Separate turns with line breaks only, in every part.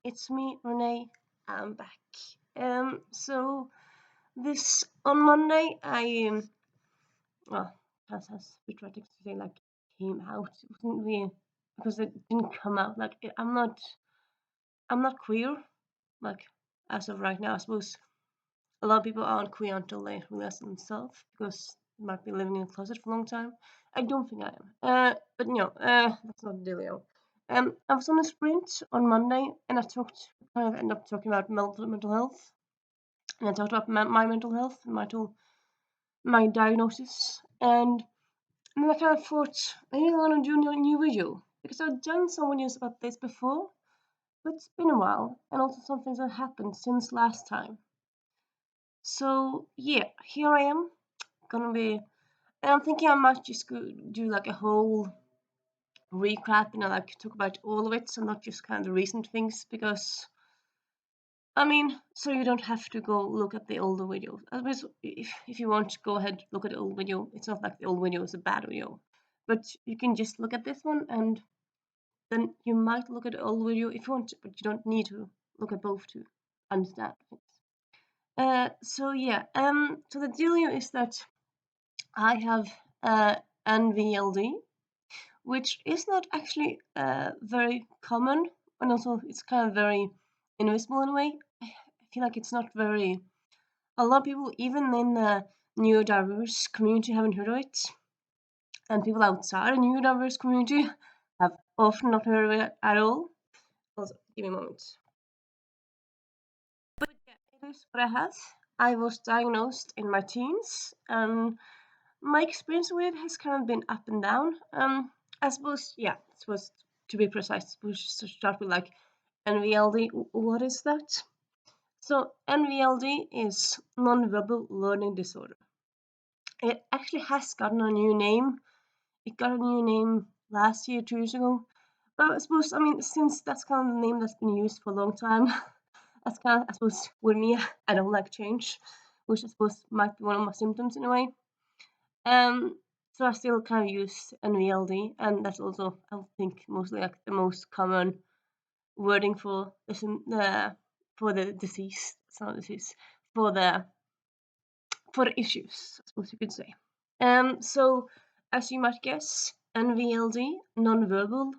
it's me, Renee. I'm back. So this on Monday, well, that's a bit dramatic to say, like, came out. It wasn't really because it didn't come out. Like, I'm not queer. Like, as of right now, I suppose a lot of people aren't queer until they realize themselves because they might be living in a closet for a long time. I don't think I am. But that's not the deal. I was on a sprint on Monday, and kind of ended up talking about mental health, and I talked about my mental health, my diagnosis, and then I kind of thought maybe I want to do a new video because I've done some videos about this before, but it's been a while, and also some things that happened since last time. So yeah, here I am, gonna be, and I'm thinking I might just do like a whole recap, like talk about all of it, so not just kind of the recent things, because I mean, so you don't have to go look at the older videos. Otherwise, if you want to go ahead, look at the old video. It's not like the old video is a bad video, but you can just look at this one, and then you might look at the old video if you want to, but you don't need to look at both to understand things. So yeah, so the deal here is that I have NVLD, which is not actually very common, and also it's kind of very invisible in a way. I feel like it's not very. A lot of people, even in the neurodiverse community, haven't heard of it, and people outside the neurodiverse community have often not heard of it at all. Also, give me a moment. But yeah, it is what I have. I was diagnosed in my teens, and my experience with it has kind of been up and down. I suppose, yeah, to be precise, we should start with like NVLD. What is that? So NVLD is non-verbal learning disorder. It actually has gotten a new name. It got a new name last year, 2 years ago. But I suppose, I mean, since that's kind of the name that's been used for a long time, that's kind of, I suppose, with me, I don't like change, which I suppose might be one of my symptoms in a way. So I still kind of use NVLD, and that's also, I think, mostly like the most common wording for the disease. It's not a disease, for the issues, I suppose you could say. So as you might guess, NVLD, non-verbal.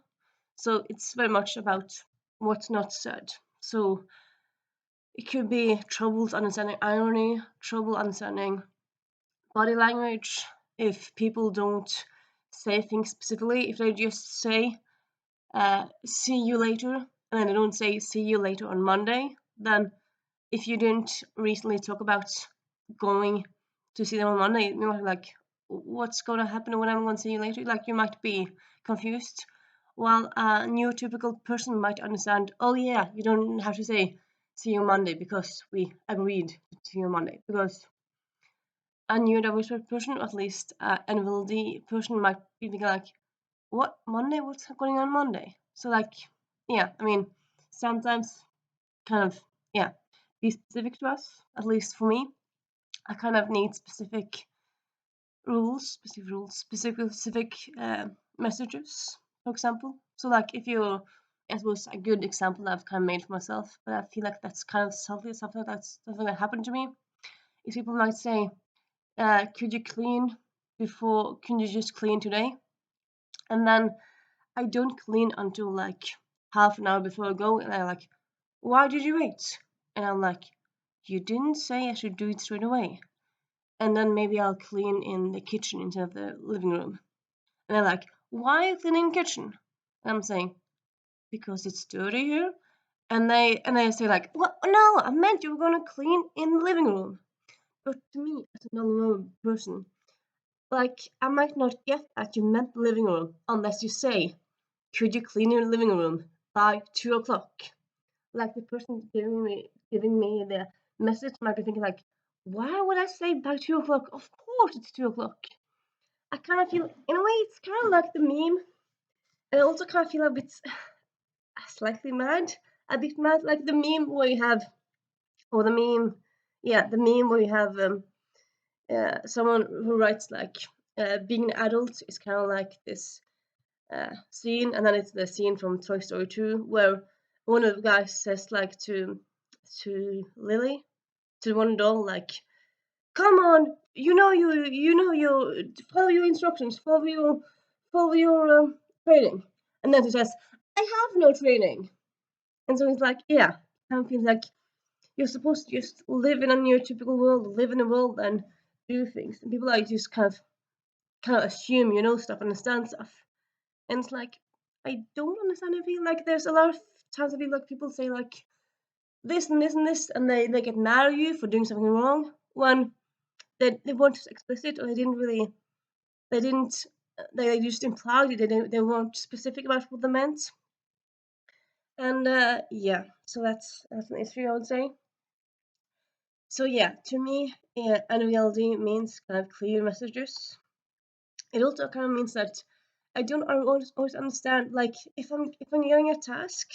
So it's very much about what's not said. So it could be troubles understanding irony, trouble understanding body language, if people don't say things specifically, if they just say, see you later, and then they don't say, see you later on Monday, then if you didn't recently talk about going to see them on Monday, you might be like, what's going to happen when I'm going to see you later? Like, you might be confused. While a neurotypical person might understand, oh yeah, you don't have to say, see you on Monday because we agreed to see you on Monday. Because a neurodiverse person, or at least an NVLD person, might be thinking like, what, Monday? What's going on Monday? So like, yeah, I mean, sometimes kind of, yeah, be specific to us, at least for me. I kind of need specific messages, for example. So like if you're, I suppose a good example that I've kind of made for myself, but I feel like that's kind of something that happened to me, is people might say, could you clean before, can you just clean today? And then I don't clean until like half an hour before I go, and I'm like, why did you wait? And I'm like, you didn't say I should do it straight away. And then maybe I'll clean in the kitchen instead of the living room. And they're like, why are you cleaning the kitchen? And I'm saying, because it's dirty here. And they say like, what? No, I meant you were gonna clean in the living room. But to me, as a normal person, like, I might not get that you meant the living room unless you say, could you clean your living room by 2 o'clock? Like, the person giving me the message might be thinking like, why would I say by 2 o'clock? Of course it's 2 o'clock. I kind of feel, in a way, it's kind of like the meme. And I also kind of feel a bit slightly mad. A bit mad, like the meme where you have, or the meme, yeah, the meme where you have someone who writes like, being an adult is kind of like this scene, and then it's the scene from Toy Story 2 where one of the guys says like to Lily, to one doll, like, come on, you know you follow your instructions, follow your training. And then he says, I have no training. And so he's like, yeah, kind of feels like you're supposed to just live in a neurotypical world, live in a world and do things. And people like just kind of assume you know stuff, understand stuff. And it's like, I don't understand. I feel like there's a lot of times I feel like people say like this and this and this, and they get mad at you for doing something wrong when they weren't explicit, or they didn't they just implied it. They weren't specific about what they meant. And yeah, so that's an issue, I would say. So yeah, to me, NVLD means kind of clear messages. It also kind of means that I don't always understand. Like if I'm getting a task,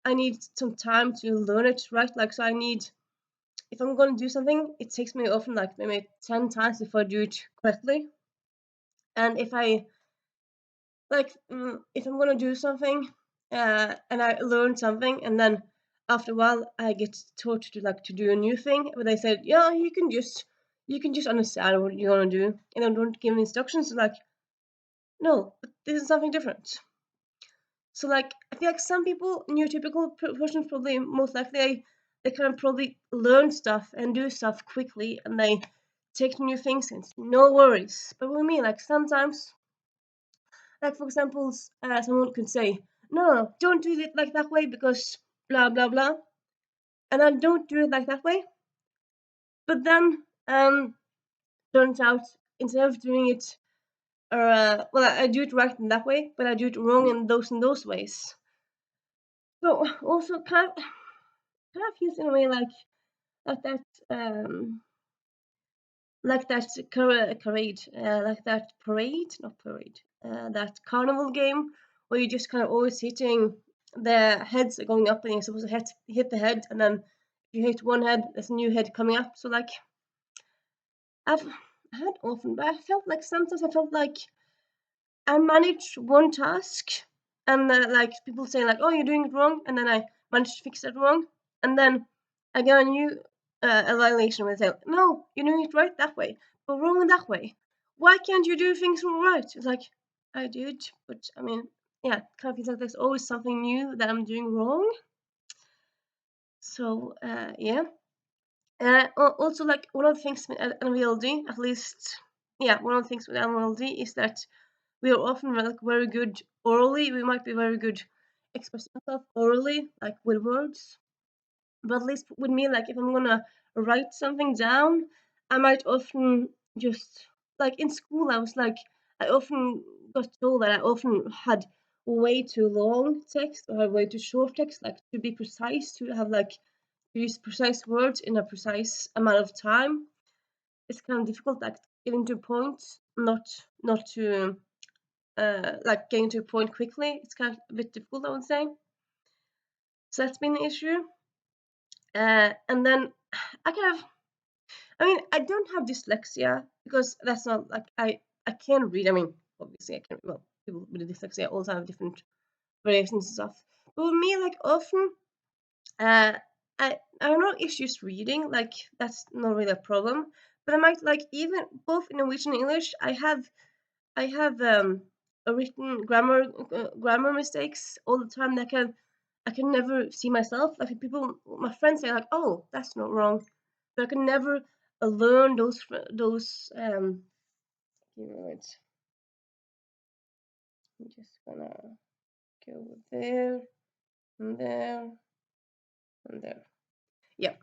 I need some time to learn it, right? Like, so I need, if I'm going to do something, it takes me often like maybe 10 times before I do it correctly. And if I like, if I'm going to do something, and I learn something, and then after a while I get taught to like to do a new thing, where they said, yeah, you can just understand what you're going to do, and then don't give me instructions. Like, no, but this is something different. So like I feel like some people, neurotypical persons, probably most likely they kind of probably learn stuff and do stuff quickly, and they take new things and no worries. But with me, like sometimes, like for example, someone could say, no, don't do it like that way because blah blah blah, and I don't do it like that way. But then turns out instead of doing it, or well, I do it right in that way, but I do it wrong in those ways. So also kind of feels in a way like that like that parade like that parade not parade that carnival game where you're just kind of always hitting the heads are going up and you're supposed to hit the head, and then if you hit one head there's a new head coming up. So like I've had often, but I felt like sometimes I felt like I managed one task, and like people say like, oh, you're doing it wrong, and then I managed to fix it wrong, and then I get a new evaluation where they say, no, you're doing it right that way, but wrong in that way. Why can't you do things right? It's like, I did, but I mean, yeah, it kind of feels like there's always something new that I'm doing wrong. So yeah. Also, like one of the things with NVLD, at least, yeah, one of the things with NVLD is that we are often like very good orally. We might be very good expressing ourselves orally, like with words. But at least with me, like if I'm gonna write something down, I might often just like in school. I often got told that I often had way too long text or way too short text, like to be precise, to have like to use precise words in a precise amount of time. It's kind of difficult, like getting to a point, not to like getting to a point quickly. It's kind of a bit difficult, I would say. So that's been the issue. And then I mean, I don't have dyslexia because that's not like I can read. I mean, obviously I can. Well, people with dyslexia also have different variations and stuff. But with me, like often, uh, I have no issues reading. Like that's not really a problem. But I might like even both in Norwegian and English. I have a written grammar mistakes all the time that I can never see myself. Like people, my friends say like, "Oh, that's not wrong," but I can never learn those. Give me a minute. I'm just gonna go there and there and there. Yeah.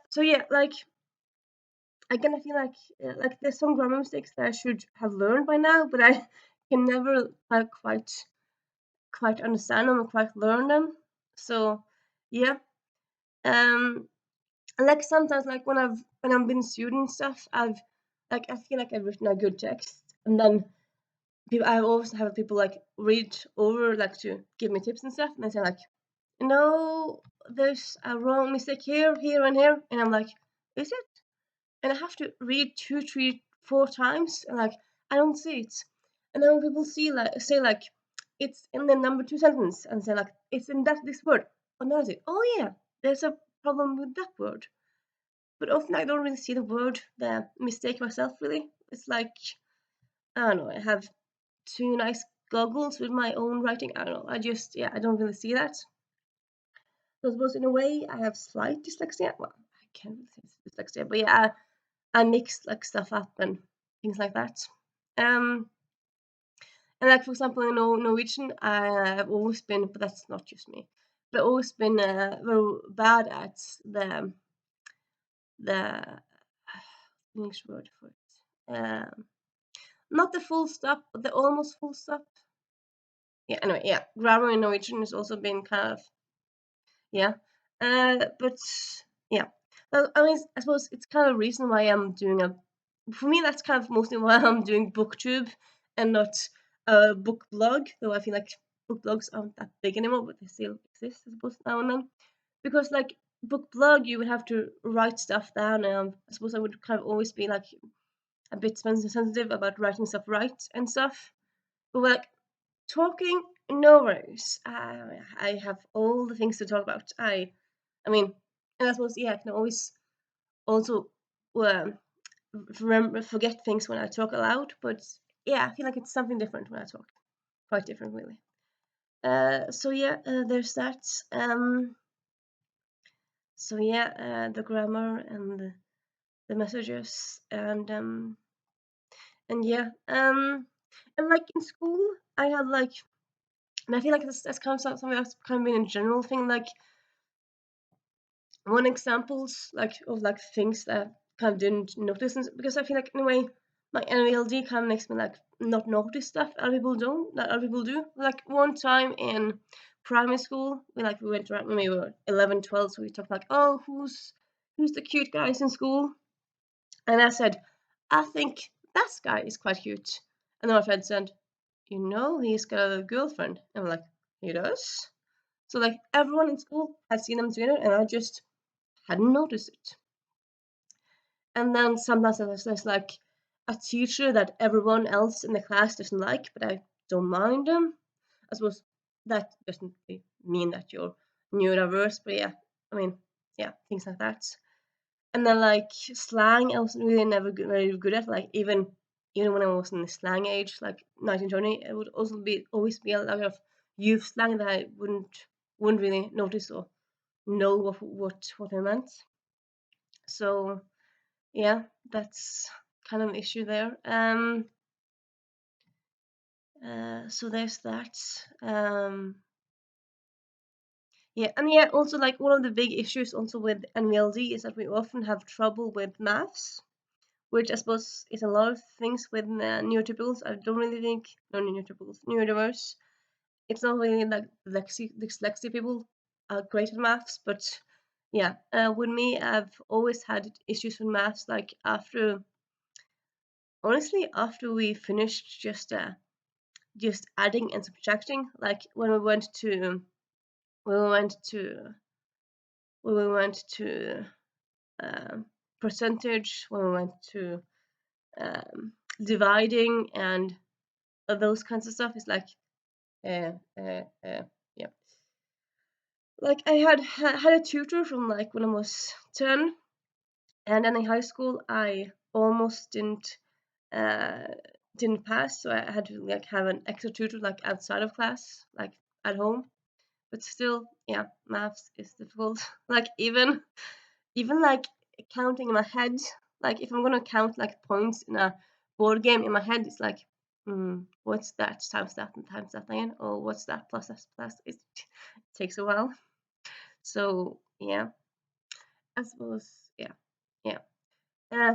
So yeah, like I kind of feel like there's some grammar mistakes that I should have learned by now, but I can never quite understand them and quite learn them. So yeah. Um like sometimes like when I've been student stuff, I feel like I've written a good text, and then I always have people like read over like to give me tips and stuff, and they say like, no, there's a wrong mistake here, here, and here, and I'm like, is it? And I have to read two, three, four times, and like I don't see it. And then when people see like say like, it's in the number 2 sentence and say like it's in this word. And then I say, oh yeah, there's a problem with that word. But often I don't really see the mistake myself really. It's like, I don't know, I have 2 nice goggles with my own writing. I don't know. I don't really see that. So I suppose in a way I have slight dyslexia. Well, I can't really say it's dyslexia, but yeah, I mix like stuff up and things like that. And like for example, in Norwegian, I have always been, but that's not just me. But I've always been very bad at the English word for it. Not the full stop, but the almost full stop. Yeah. Anyway, yeah, grammar in Norwegian has also been kind of yeah. But yeah, I mean, I suppose it's kind of a reason why I'm doing a. For me, that's kind of mostly why I'm doing BookTube and not a book blog. Though I feel like book blogs aren't that big anymore, but they still exist, I suppose, now and then. Because like book blog, you would have to write stuff down, and I suppose I would kind of always be like a bit sensitive about writing stuff right and stuff. But like talking, no worries. I have all the things to talk about. I mean, and I suppose yeah, I can always also um, forget things when I talk aloud. But yeah, I feel like it's something different when I talk. Quite different, really. So yeah, there's that. So yeah, the grammar and the messages and yeah, and like in school, I had like, and I feel like that's kind of something that's kind of been a general thing. Like one examples like of like things that kind of didn't notice, because I feel like in a way my NVLD kind of makes me like not notice stuff other people don't that other people do. Like one time in primary school, we went around when we were 11, 12, so we talked like, oh, who's the cute guys in school? And I said, I think that guy is quite cute. And then my friend said, you know, he's got a girlfriend. And I'm like, he does? So like everyone in school had seen them together, and I just hadn't noticed it. And then sometimes there's like a teacher that everyone else in the class doesn't like, but I don't mind them. I suppose that doesn't really mean that you're neurodiverse, but yeah, I mean, yeah, things like that. And then like slang, I was really never very good at. Like even when I was in the slang age, like 1920, it would also always be a lot of youth slang that I wouldn't really notice or know what I meant. So yeah, that's kind of an issue there. So there's that. Yeah, and yeah, also like one of the big issues also with NVLD is that we often have trouble with maths, which I suppose is a lot of things with neurotypicals. I don't really think no neurotypicals, neurodiverse. It's not really like dyslexia people are great at maths, but yeah, with me, I've always had issues with maths. Like honestly, after we finished just adding and subtracting, like when we went to when we went to percentage, when we went to dividing and those kinds of stuff, it's like yeah. Like I had a tutor from like when I was 10, and then in high school I almost didn't pass, so I had to like have an extra tutor like outside of class, like at home. But still, yeah, maths is difficult. Like even like counting in my head, like if I'm gonna count like points in a board game in my head, it's like, what's that and times that again? Or what's that plus that plus? It takes a while. So yeah, I suppose yeah, yeah.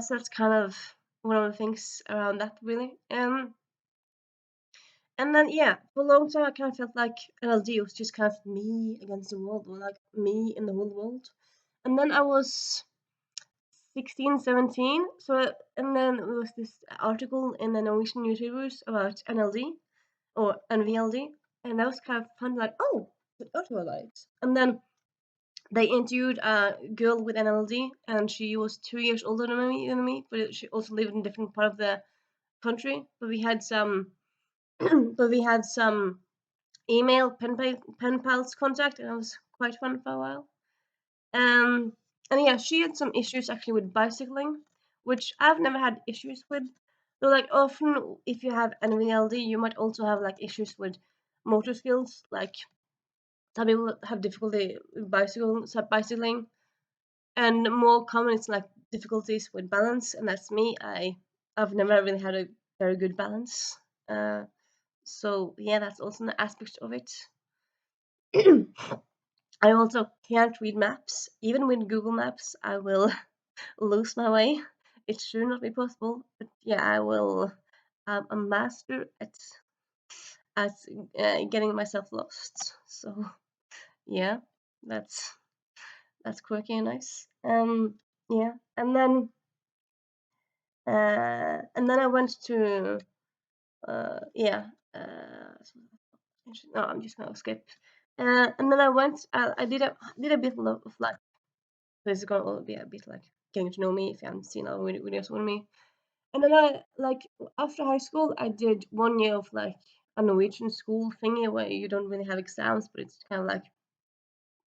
So that's kind of one of the things around that really. And then yeah, for a long time I kind of felt like NLD was just kind of me against the world, or like me in the whole world. And then I was 16, 17. So and then there was this article in the Norwegian newspapers about NLD or NVLD, and that was kind of fun. Like, oh, the article about it. And then they interviewed a girl with NLD, and she was 2 years older than me, but she also lived in a different part of the country. But we had some, but we had some email pen pals contact, and it was quite fun for a while. And yeah, she had some issues actually with bicycling, which I've never had issues with. So like often, if you have NVLD, you might also have like issues with motor skills. Like some people have difficulty with bicycling, and more common it's like difficulties with balance, and that's me. I've never really had a very good balance. So yeah, that's also an aspect of it. I also can't read maps. Even with Google Maps, I will lose my way. It should not be possible, but yeah, I will. I'm a master at getting myself lost. So yeah, that's quirky and nice. Yeah, and then I went to yeah. No, I'm just gonna skip. And then I went. I did a bit of like. This is gonna be a bit like getting to know me if you haven't seen our videos with me. And then I like after high school, I did 1 year of like a Norwegian school thingy where you don't really have exams, but it's kind of like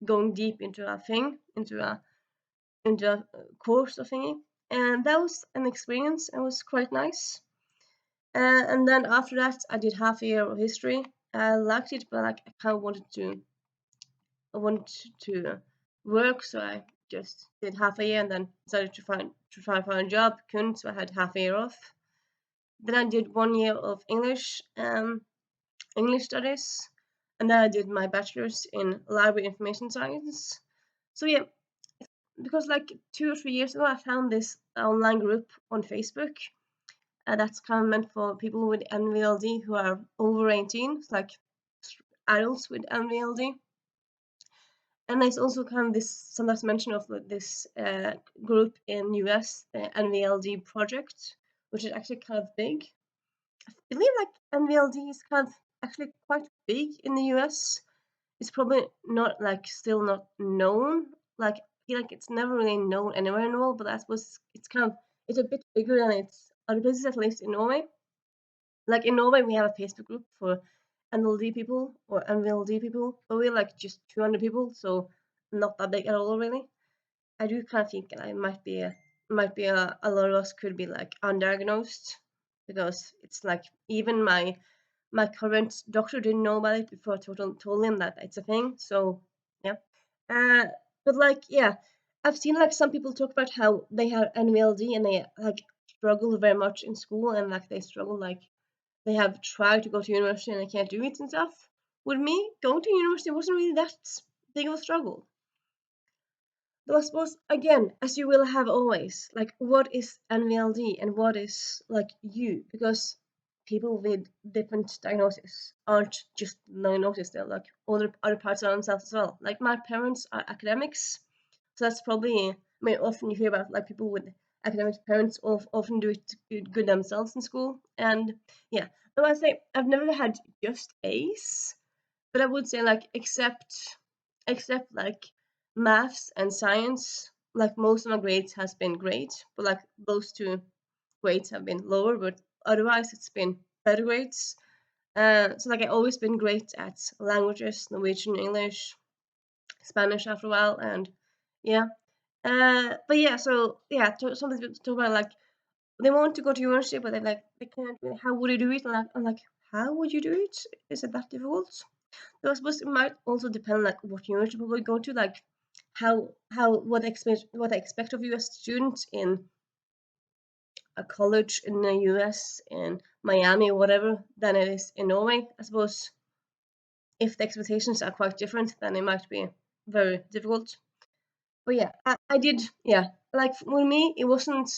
going deep into a thing, into a course or thingy. And that was an experience. It was quite nice. And then after that, I did half a year of history. I liked it, but like I kind of wanted to work, so I just did half a year and then decided to try and find a job. Couldn't, so I had half a year off. Then I did 1 year of English studies, and then I did my bachelor's in library information science. So yeah, because like 2 or 3 years ago, I found this online group on Facebook. That's kind of meant for people with NVLD who are over 18, it's like adults with NVLD. And there's also kind of this sometimes mention of this group in US, the NVLD project, which is actually kind of big. I believe like NVLD is kind of actually quite big in the US. It's probably not like still not known. Like I feel like it's never really known anywhere in the world, but I suppose it's kind of it's a bit bigger than it's other places, at least in Norway. Like in Norway, we have a Facebook group for NLD people or NVLD people, but we're like just 200 people, so not that big at all, really. I do kind of think it a lot of us could be like undiagnosed because it's like even my current doctor didn't know about it before I told him that it's a thing. So yeah, uh, but like yeah, I've seen like some people talk about how they have NVLD and they like struggle very much in school and like they struggle like they have tried to go to university and they can't do it and stuff. With me, going to university wasn't really that big of a struggle. Though I suppose again, as you will have always, like what is NVLD and what is like you? Because people with different diagnoses aren't just diagnosis, they're like other parts of themselves as well. Like my parents are academics, so that's probably I mean often you hear about like people with academic parents often do it good themselves in school. And yeah, though I say I've never had just A's, but I would say like except like maths and science, like most of my grades has been great, but like those two grades have been lower, but otherwise it's been better grades. So like I always been great at languages, Norwegian, English, Spanish after a while, and yeah. But yeah, so yeah, some people talk about like they want to go to university, but they can't. Really, how would you do it? And I'm like, how would you do it? Is it that difficult? So I suppose it might also depend like what university people go to, like how what they expect of you as a student in a college in the US in Miami or whatever than it is in Norway. I suppose if the expectations are quite different, then it might be very difficult. But yeah, I did yeah. Like with me, it wasn't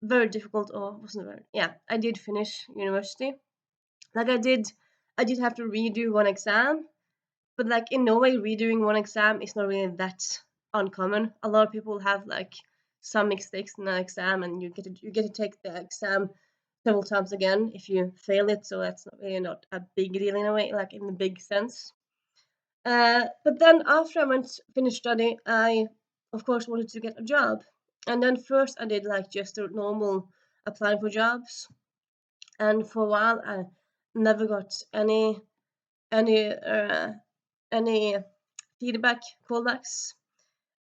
very difficult or wasn't very yeah. I did finish university. Like I did have to redo one exam. But like in Norway, redoing one exam is not really that uncommon. A lot of people have like some mistakes in an exam, and you get to take the exam several times again if you fail it. So that's not really not a big deal in a way, like in the big sense. But then after I went finished study, I of course wanted to get a job, and then first I did like just a normal applying for jobs, and for a while I never got any any any feedback callbacks.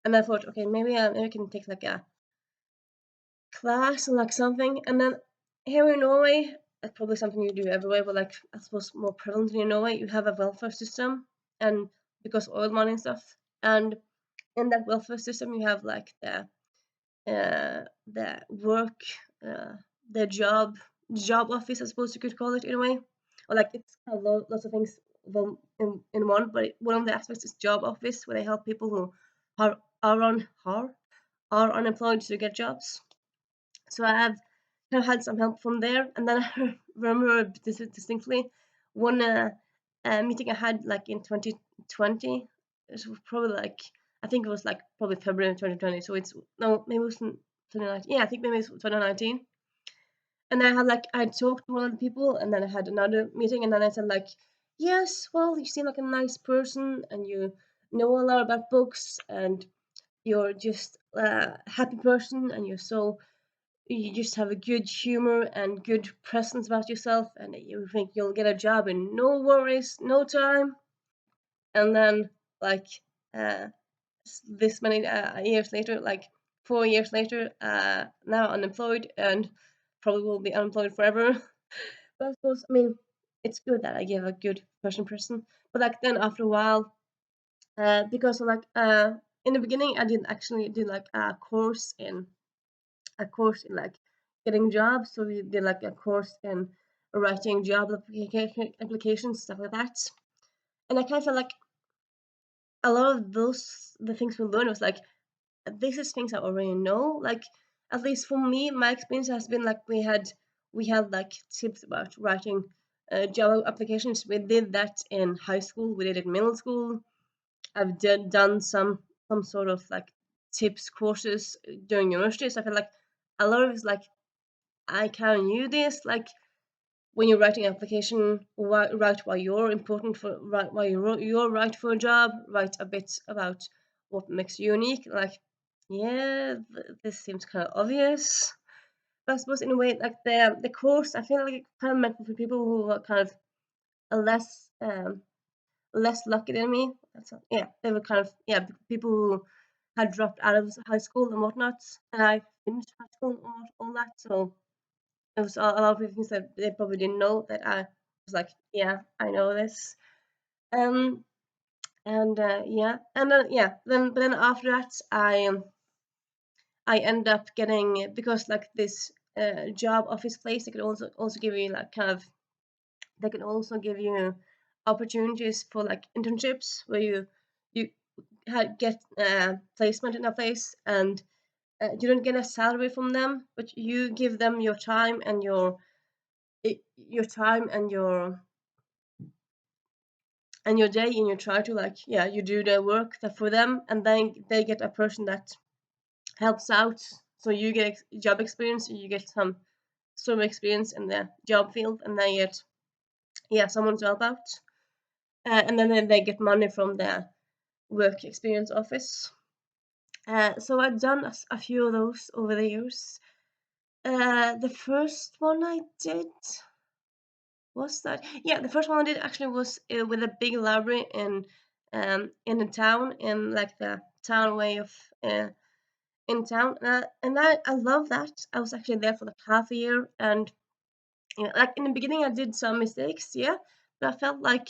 And I thought, okay, maybe I can take like a class and like something. And then here in Norway, that's probably something you do everywhere, but like I suppose more prevalent in Norway, you have a welfare system, and because oil money and stuff. And in that welfare system, you have like the work, uh, the job office, I suppose you could call it in a way, or like it's kind of lots of things in one. But one of the aspects is job office, where they help people who are unemployed to get jobs. So I have kind of had some help from there, and then I remember distinctly one meeting I had like in 2020. It was probably like I think it was like probably February 2020. So it's no, maybe it was 2019. Yeah, I think maybe it's 2019. And I had like I talked to one of the people, and then I had another meeting, and then I said like, yes, well, you seem like a nice person, and you know a lot about books, and you're just a happy person, and you just have a good humor and good presence about yourself, and you think you'll get a job in no worries, no time. And then like uh, this many years later, like 4 years later, now unemployed and probably will be unemployed forever. But I suppose, I mean, it's good that I give a good person. But like then after a while, because like in the beginning I didn't actually do like a course in like getting jobs. So we did like a course in writing job applications, stuff like that. And I kind of felt like a lot of the things we learned was like, this is things I already know. Like, at least for me, my experience has been like we had like tips about writing Java applications. We did that in high school. We did it in middle school. I've done some sort of like tips courses during university. So I feel like a lot of it's like I can use this. Like when you're writing an application, write why you're important for write why you're right for a job. Write a bit about what makes you unique. Like, yeah, this seems kind of obvious. But I suppose in a way, like the course, I feel like it kind of meant for people who are kind of less less lucky than me. Yeah, they were kind of people who had dropped out of high school and whatnot, and I finished high school and all that. So it was a lot of things that they probably didn't know that I was like, yeah, I know this. Um, and yeah, and then but then after that, I end up getting, because like this job office place, they could also give you like kind of, they can also give you opportunities for like internships where you get placement in a place, and you don't get a salary from them, but you give them your time and your time and your day, and you try to like you do the work that for them, and then they get a person that helps out, so you get job experience, you get some experience in the job field, and they get someone to help out, and then they get money from the work experience office. So I've done a few of those over the years. The first one I did was that, the first one I did actually was with a big library in the town, in like the town way of in town, and I love that. I was actually there for like half a year, and like in the beginning I did some mistakes, but I felt like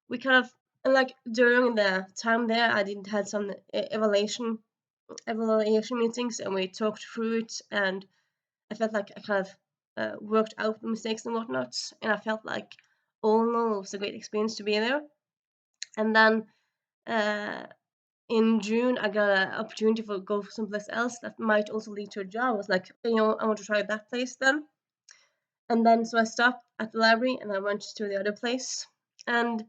we kind of, and like during the time there I did had some evaluation meetings, and we talked through it, and I felt like I kind of worked out the mistakes and whatnot, and I felt like all in all it was a great experience to be there. And then uh, in June I got an opportunity for go someplace else that might also lead to a job. I was like, I want to try that place then. And then so I stopped at the library and I went to the other place. And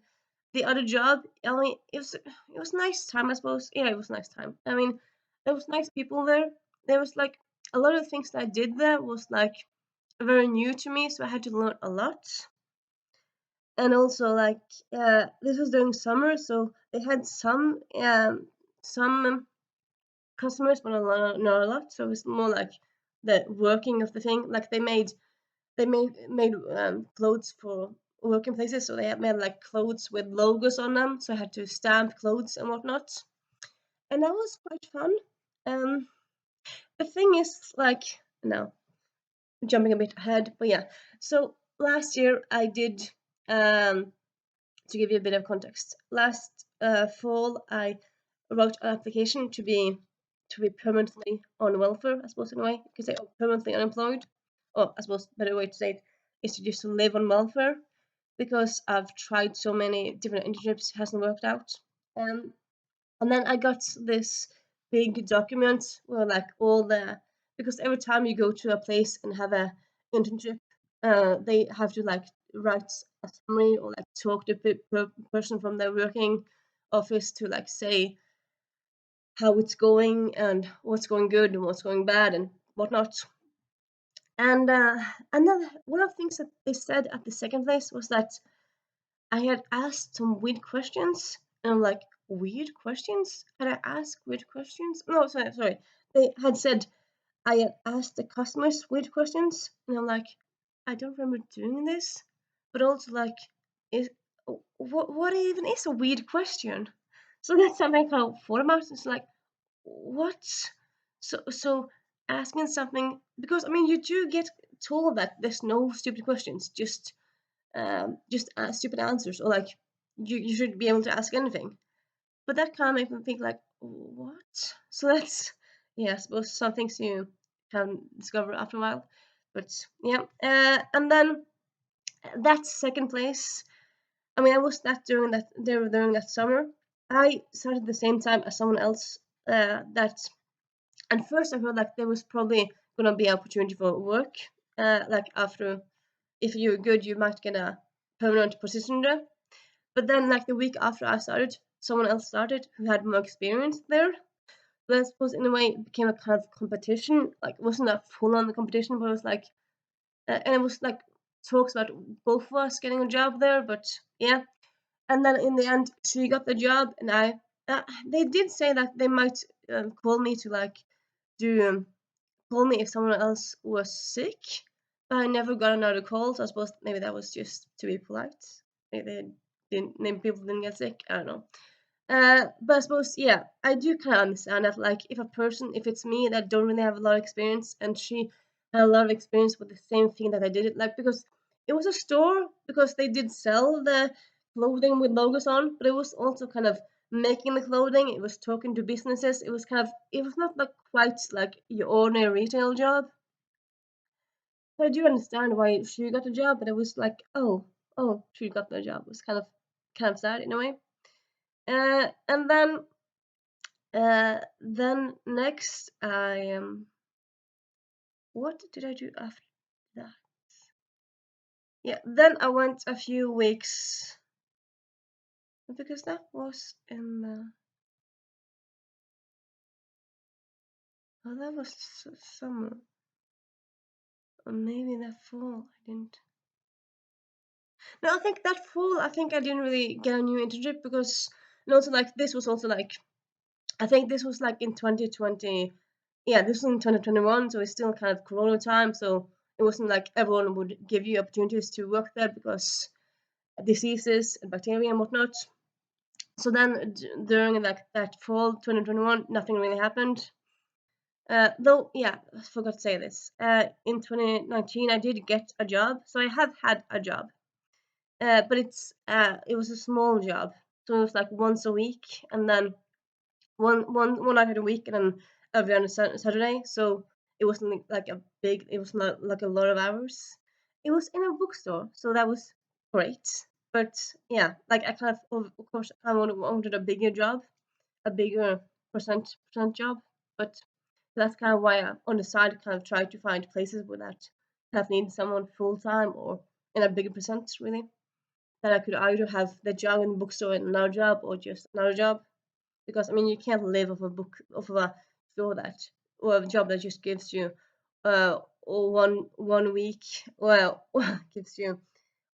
the other job, I mean, it was nice time, I suppose. Yeah, it was nice time. I mean, there was nice people there. There was like a lot of things that I did there was like very new to me, so I had to learn a lot. And also like this was during summer, so they had some customers, but not a lot. So it was more like the working of the thing. Like they made clothes for working places, so they had made like clothes with logos on them, so I had to stamp clothes and whatnot, and that was quite fun. Um, the thing is, like, no, jumping a bit ahead, but yeah. So last year I did, to give you a bit of context. Last fall, I wrote an application to be permanently on welfare, I suppose, in a way. You could say permanently unemployed, or I suppose a better way to say it is to just live on welfare, because I've tried so many different internships, hasn't worked out. Um, and then I got this big document where like all the, because every time you go to a place and have a internship, they have to like write a summary or like talk to person from their working office to like say how it's going and what's going good and what's going bad and whatnot. And then one of the things that they said at the second place was that I had asked some weird questions, and I'm like, weird questions? Had I asked weird questions? No, sorry. They had said I had asked the customers weird questions, and I'm like, I don't remember doing this. But also, like, is what even is a weird question? So that's something I kind of thought about. It's like, what? So asking something, because I mean, you do get told that there's no stupid questions, just stupid answers, or like you should be able to ask anything. But that kind of makes me think like, what? So that's, yeah, I suppose some things you can discover after a while. But yeah, and then that second place. I mean, I was that during that summer. I started the same time as someone else. That at first I felt like there was probably gonna be opportunity for work. Like after, if you're good, you might get a permanent position there. But then, like the week after I started, someone else started who had more experience there. But I suppose in a way it became a kind of competition. Like it wasn't a full-on competition, but it was like, and it was like talks about both of us getting a job there. But yeah, and then in the end, she got the job, and I. They did say that they might call me to like do call me if someone else was sick, but I never got another call. So I suppose maybe that was just to be polite. Maybe maybe people didn't get sick. I don't know. But I suppose, yeah, I do kind of understand that. Like, if it's me that don't really have a lot of experience, and she had a lot of experience with the same thing that I did, like, because it was a store, because they did sell the clothing with logos on, but it was also kind of making the clothing. It was talking to businesses. It was kind of, it was not like quite like your ordinary retail job. So I do understand why she got the job, but it was like, oh, she got the job. It was kind of sad in a way. And then next, what did I do after that? Yeah, then I went a few weeks, because that was in the, oh, that was summer, or maybe that fall. I didn't. No, I think that fall, I think I didn't really get a new internship, because, and also like this was also like, I think this was like in 2020. Yeah, this was in 2021, so it's still kind of Corona time. So it wasn't like everyone would give you opportunities to work there because diseases and bacteria and whatnot. So then during like that fall 2021, nothing really happened. Though, yeah, I forgot to say this. In 2019, I did get a job, so I have had a job. But it was a small job, so it was like once a week, and then one night a week, and then every other Saturday. So it wasn't like a big. It was not like a lot of hours. It was in a bookstore, so that was great. But yeah, like I kind of course, I wanted a bigger job, a bigger percent job. But that's kind of why I, on the side, kind of tried to find places where that kind of need someone full time or in a bigger percent, really. That I could either have the job in the bookstore and another job, or just another job, because I mean you can't live off of a store that, or a job that just gives you or one week, well, gives you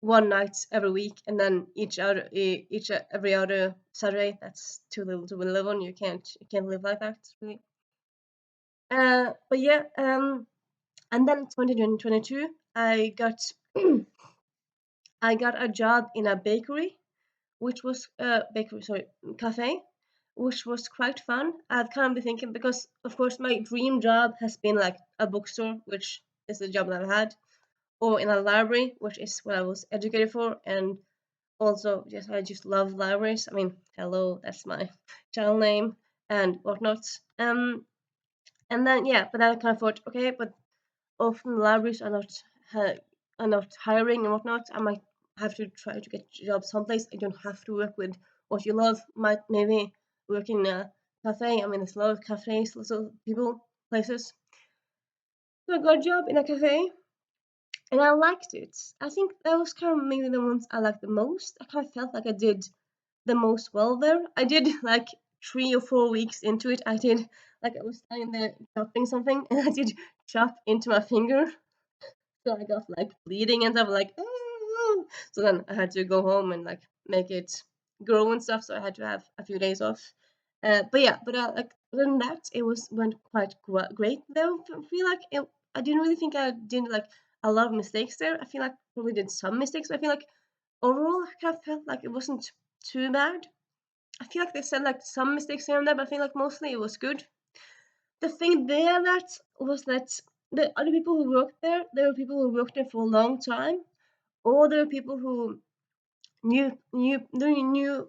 one night every week, and then each every other Saturday. That's too little to live on. You can't live like that, really. But yeah, and then 2022 I got I got a job in a bakery, which was cafe, which was quite fun. I've kind of been thinking because, of course, my dream job has been like a bookstore, which is the job that I've had, or in a library, which is what I was educated for, and also just I just love libraries. I mean, hello, that's my channel name and whatnot. And then yeah, but then I kind of thought, okay, but often libraries are not hiring and whatnot. I might have to try to get a job someplace. I don't have to work with what you love. Might maybe work in a cafe. I mean, there's a lot of cafes, lots of people, places. So I got a job in a cafe, and I liked it. I think that was kind of maybe the ones I liked the most. I kind of felt like I did the most well there. I did like 3 or 4 weeks into it. I did like I was standing there chopping something, and I did chop into my finger. So I got like bleeding and stuff, like, oh. So then I had to go home and like make it grow and stuff. So I had to have a few days off. But yeah, but like other than that, it went quite great though. I feel like I didn't really think I did like a lot of mistakes there. I feel like I probably did some mistakes, but I feel like overall I kind of felt like it wasn't too bad. I feel like they said like some mistakes here and there, but I feel like mostly it was good. The thing there that was that the other people who worked there were people who worked there for a long time, or there were people who knew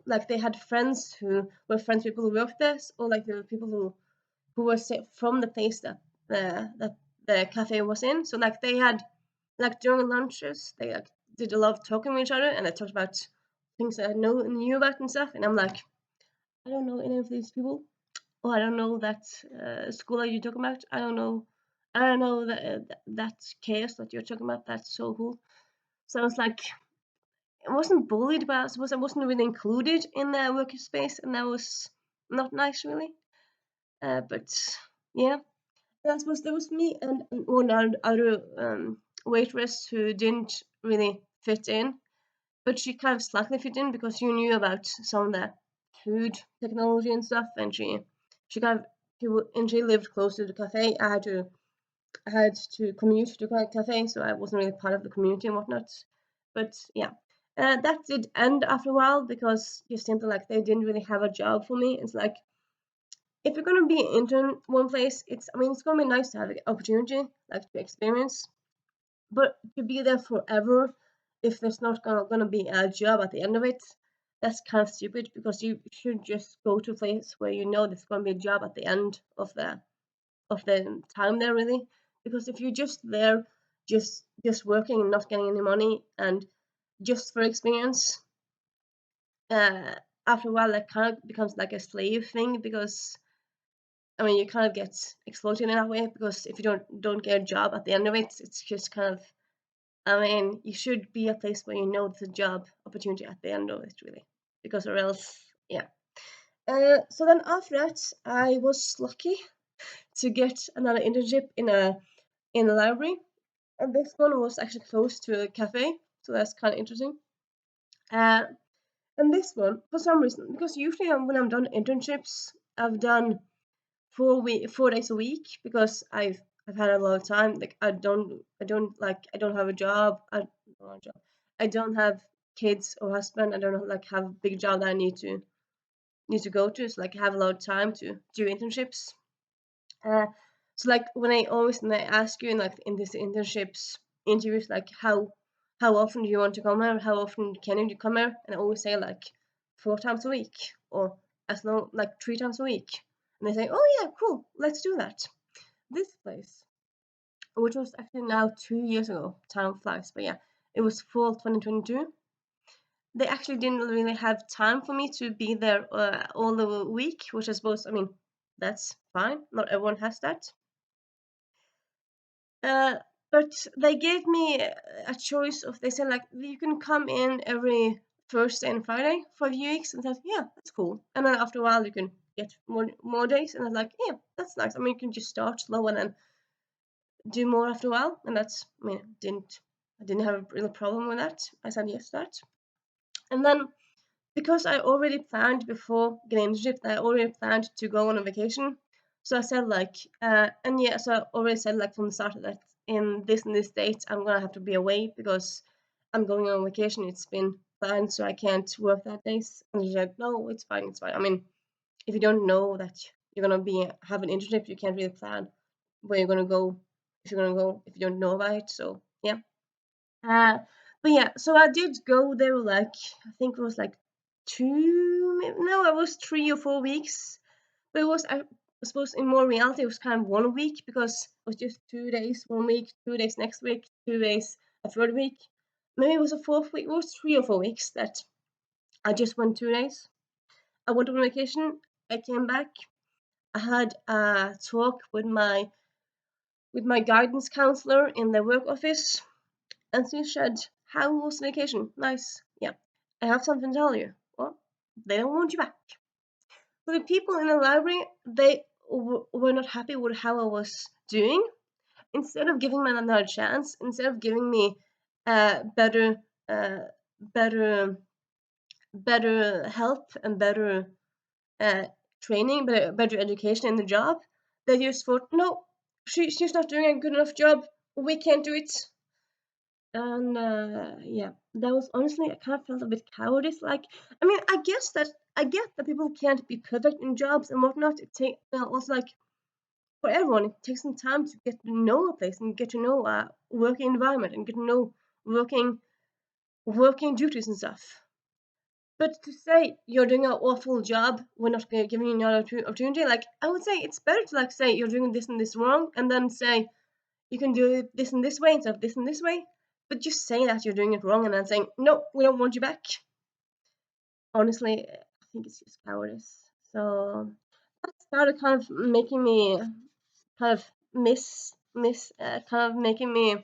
like they had friends who were friends with people who worked there, or like there were people who were from the place that the cafe was in. So like they had like during lunches they like did a lot of talking with each other, and they talked about things that I knew about and stuff. And I'm like, I don't know any of these people. Oh, I don't know that school that you're talking about. I don't know that chaos that you're talking about. That's so cool. So I was like, I wasn't bullied, but I suppose I wasn't really included in the workspace, and that was not nice, really. But yeah, I suppose there was me and one other waitress who didn't really fit in, but she kind of slightly fit in because you knew about some of the food technology and stuff, and she kind of and she lived close to the cafe. I had to commute to the cafe, so I wasn't really part of the community and whatnot. But yeah, that did end after a while because just simply like they didn't really have a job for me. It's like if you're gonna be an intern one place, it's gonna be nice to have an opportunity like to experience, but to be there forever, if there's not gonna be a job at the end of it, that's kind of stupid because you should just go to a place where you know there's gonna be a job at the end of the time there, really. Because if you're just there, just working and not getting any money and just for experience, uh, after a while that kind of becomes like a slave thing because I mean you kind of get exploited in that way because if you don't get a job at the end of it, it's just kind of I mean, you should be a place where you know there's a job opportunity at the end of it, really, because or else, yeah. So then after that, I was lucky to get another internship in a library, and this one was actually close to a cafe, so that's kind of interesting. Uh, and this one, for some reason, because usually when I'm done internships, I've done 4 days a week because I've had a lot of time. Like I don't have a job. I don't have kids or husband. I don't like have a big job that I need to go to. So like I have a lot of time to do internships. Uh, so like when I ask you in like in these internships interviews like how often do you want to come here? How often can you come here? And I always say like 4 times a week or as long like 3 times a week. And they say, oh yeah, cool, let's do that. This place, which was actually now 2 years ago, time flies, but yeah, it was fall 2022. They actually didn't really have time for me to be there all the week, which I suppose, I mean, that's fine. Not everyone has that. Uh, but they gave me a choice of, they said, like, you can come in every Thursday and Friday for a few weeks. And I said, yeah, that's cool. And then after a while, you can get more days. And I was like, yeah, that's nice. I mean, you can just start slow and then do more after a while. And that's, I mean, I didn't have a real problem with that. I said yes to that. And then because I already planned before getting internship, I already planned to go on a vacation. So I said like, and yeah, so I already said like from the start that in this date I'm gonna have to be away because I'm going on vacation. It's been planned, so I can't work that days." And she said, "No, it's fine, it's fine." I mean, if you don't know that you're gonna have an internship, you can't really plan where you're gonna go if you're gonna go if you don't know about it. So yeah. Uh, but yeah, so I did go there like I think it was like no, it was 3 or 4 weeks. But it was I suppose in more reality it was kind of 1 week because it was just 2 days 1 week, 2 days next week, 2 days a third week. Maybe it was a fourth week. It was 3 or 4 weeks that I just went 2 days. I went on vacation. I came back. I had a talk with my guidance counselor in the work office, and she said, "How was vacation? Nice. Yeah. I have something to tell you. Well, they don't want you back." But the people in the library, they were not happy with how I was doing. Instead of giving me another chance, instead of giving me better, uh, better, better help and better uh, training, better education in the job, they just thought, "No, she's not doing a good enough job. We can't do it." And yeah, that was honestly, I kind of felt a bit cowardice. Like, I mean, I get that people can't be perfect in jobs and whatnot. It take also like for everyone, it takes some time to get to know a place and get to know a working environment and get to know working duties and stuff. But to say you're doing an awful job, we're not giving you another opportunity. Like, I would say it's better to like say you're doing this and this wrong, and then say you can do it this and this way instead of this and this way. But just saying that you're doing it wrong and then saying no, we don't want you back. Honestly, I think it's just cowardice. So that started kind of making me kind of kind of making me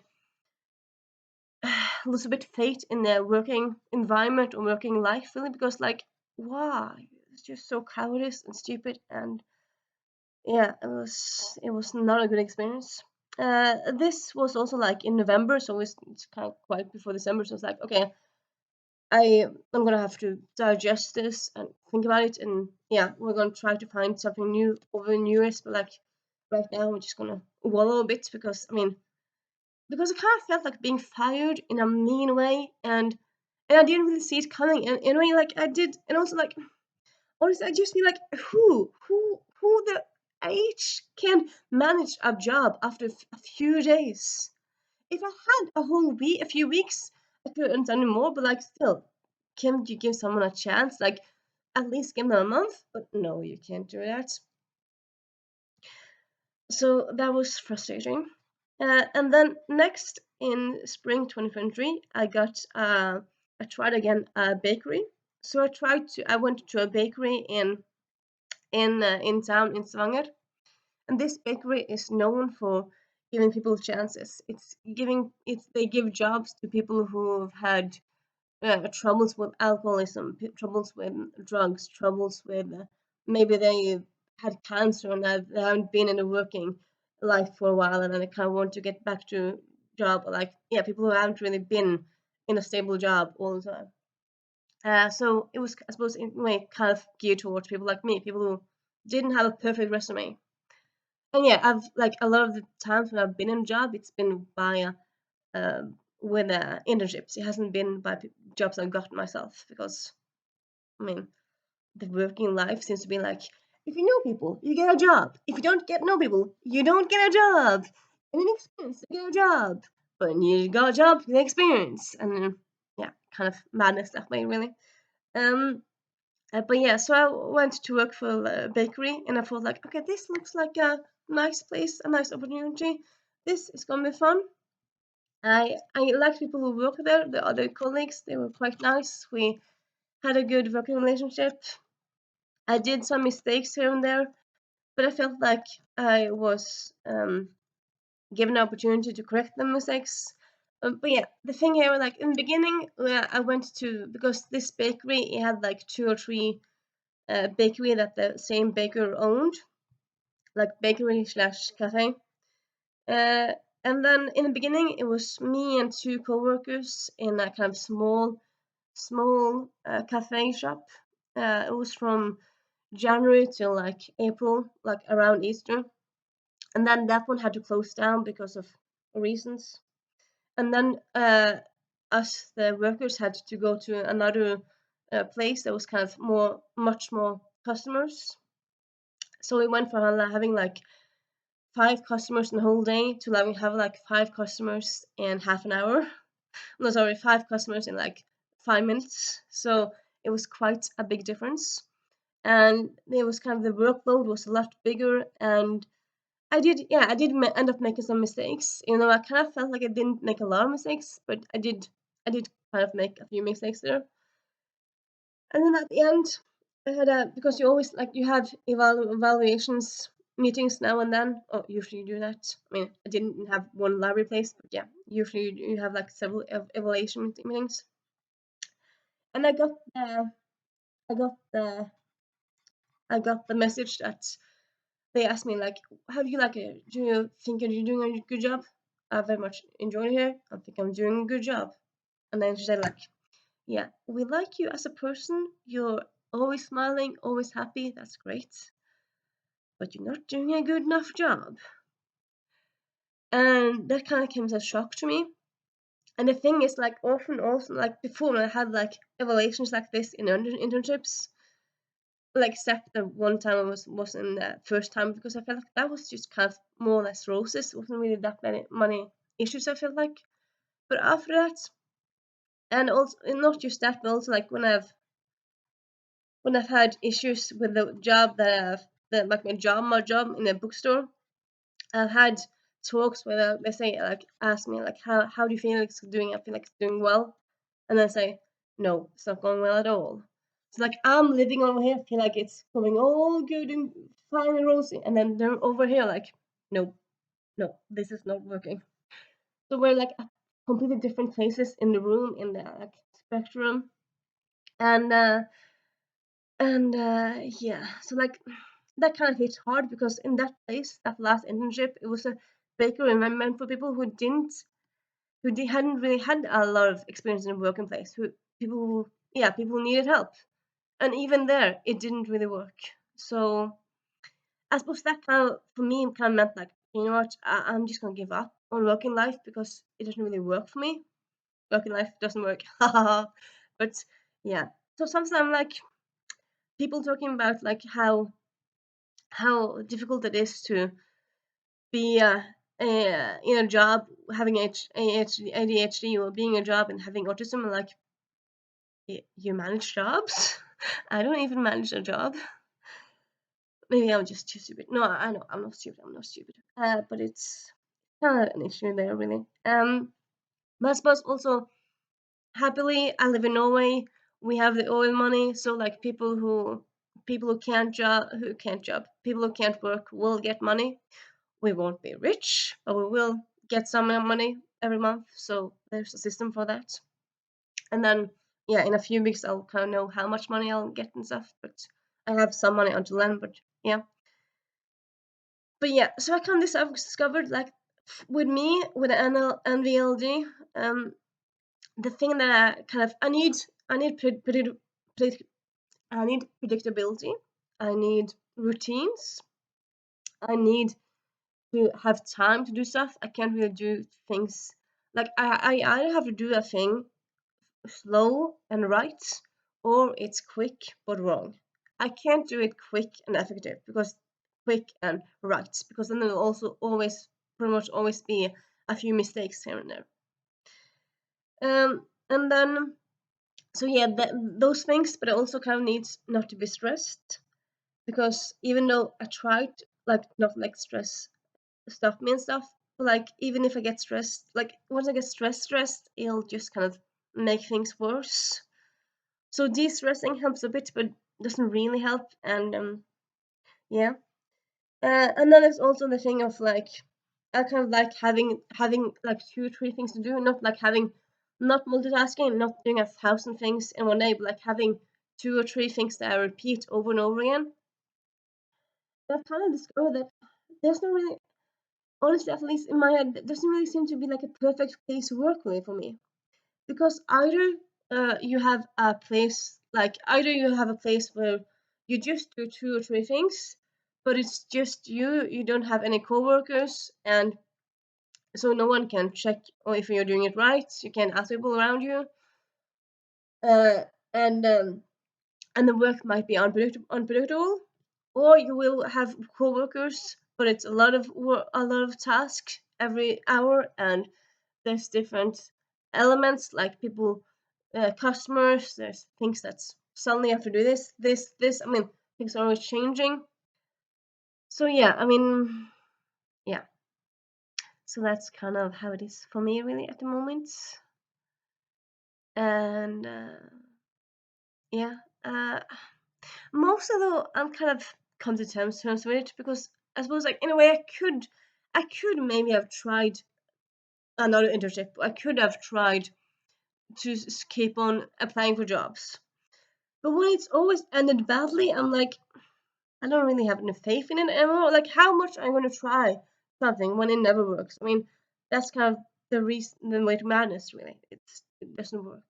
lose a bit faith in the working environment or working life, really, because like, why? It's just so cowardice and stupid, and yeah, it was not a good experience. This was also like in November, so it's kind of quite before December. So it's like, okay, I'm gonna have to digest this and think about it, and yeah, we're gonna try to find something new over New Year's. But like right now, we're just gonna wallow a bit because I mean, because I kind of felt like being fired in a mean way, and I didn't really see it coming. And in a way, like I did, and also like honestly, I just feel like who the H can manage a job after a few days? If I had a whole week, a few weeks, I could have done more. But like, still, can't you give someone a chance? Like, at least give them a month. But no, you can't do that. So that was frustrating. And then next in spring 2023, I tried again a bakery. So I went to a bakery in town in Stavanger, and this bakery is known for giving people chances. They give jobs to people who've had troubles with alcoholism, troubles with drugs, troubles with maybe they had cancer and they haven't been in a working life for a while, and then they kind of want to get back to job. Like, yeah, people who haven't really been in a stable job all the time. So it was, I suppose, in a way, kind of geared towards people like me, people who didn't have a perfect resume. And yeah, I've like a lot of the times when I've been in a job, it's been by with internships. It hasn't been by jobs I've gotten myself because I mean the working life seems to be like if you know people, you get a job. If you don't know people, you don't get a job. And an experience, you get a job. But you got a job, you get experience, and yeah, kind of madness that way, really. Um, but yeah, so I went to work for a bakery, and I thought like, okay, this looks like a nice place, a nice opportunity. This is gonna be fun. I liked people who worked there, the other colleagues. They were quite nice. We had a good working relationship. I did some mistakes here and there, but I felt like I was given an opportunity to correct the mistakes. But yeah, the thing here, like in the beginning, I went to because this bakery it had like 2 or 3 bakery that the same baker owned, like bakery slash cafe. Uh, and then in the beginning, it was me and 2 coworkers in a kind of small cafe shop. It was from January till like April, like around Easter, and then that one had to close down because of reasons. And then us, the workers, had to go to another place that was kind of much more customers. So we went from having like 5 customers in the whole day to have like 5 customers in half an hour. No, sorry, 5 customers in like 5 minutes. So it was quite a big difference. And it was kind of, the workload was a lot bigger, and I did end up making some mistakes. You know, I kind of felt like I didn't make a lot of mistakes, but I did kind of make a few mistakes there. And then at the end, I had because you always, like, you have evaluations meetings now and then. Oh, usually you do that. I mean, I didn't have one library place, but yeah, usually you have like several evaluation meetings. And I got the I got the message that they asked me, like, "Have you like a, do you think you're doing a good job? I very much enjoy it here. I think I'm doing a good job." And then she said, like, "Yeah, we like you as a person. You're always smiling, always happy. That's great. But you're not doing a good enough job." And that kind of came as a shock to me. And the thing is, like, often also, like, before, when I had like evaluations like this in internships, like, except the one time I was in the first time, because I felt like that was just kind of more or less roses. It wasn't really that many issues, I felt like. But after that, and also, and not just that, but also like when I've had issues with the job like my job in a bookstore, I've had talks where they say, like, ask me, like, how do you feel it's doing? I feel like it's doing well, and then say, no, it's not going well at all. It's like I'm living over here, feel like it's going all good and fine and rosy, and then they're over here like, no, no, this is not working. So we're like at completely different places in the room, in the like spectrum, and yeah, so like that kind of hit hard, because in that place, that last internship, it was a bakery environment for people hadn't really had a lot of experience in a working place, people who needed help, and even there, it didn't really work. So I suppose that kind of, for me, kind of meant like, you know what, I'm just gonna give up on working life because it doesn't really work for me. Working life doesn't work, but yeah. So sometimes I'm like, people talking about like how difficult it is to be in a job having ADHD, or being a job and having autism, and like, you manage jobs. I don't even manage a job. Maybe I'm just too stupid. No, I know I'm not stupid. But it's kind of an issue there, really. But I suppose also, happily, I live in Norway. We have the oil money, so like people who can't work will get money. We won't be rich, but we will get some money every month. So there's a system for that. And then, yeah, in a few weeks I'll kind of know how much money I'll get and stuff. But I have some money until then. But yeah, so I kind of discovered, like, with me with the NVLD, the thing that I need predictability. I need routines. I need to have time to do stuff. I can't really do things like, I either have to do a thing slow and right, or it's quick but wrong. I can't do it quick and effective, because quick and right, because then there'll also always pretty much always be a few mistakes here and there. And then, so yeah, those things, but I also kind of need not to be stressed, because even though I tried, like, not like stress stop me and stuff, but like, even if I get stressed, like once I get stressed, it'll just kind of make things worse. So de-stressing helps a bit, but doesn't really help. And yeah, and then there's also the thing of like, I kind of like having like 2 or 3 things to do, not like having, not multitasking, not doing 1,000 things in one day, but like having 2 or 3 things that I repeat over and over again. I've kind of discovered that there's no really, honestly, at least in my head, there doesn't really seem to be like a perfect place to work with for me, because either either you have a place where you just do 2 or 3 things, but it's just you don't have any coworkers, and so no one can check or if you're doing it right. You can ask people around you, and the work might be unpredictable, or you will have coworkers, but it's a lot of tasks every hour, and there's different elements like people, customers. There's things that's suddenly you have to do this. I mean, things are always changing. So yeah, I mean, yeah. So that's kind of how it is for me, really, at the moment. And yeah, uh, most of the I'm kind of come to terms with it, because I suppose, like, in a way, I could maybe have tried another internship. I could have tried to keep on applying for jobs, but when it's always ended badly, I'm like, I don't really have any faith in it anymore. Like, how much I'm going to try something when it never works? I mean, that's kind of the way to madness, really. It doesn't work.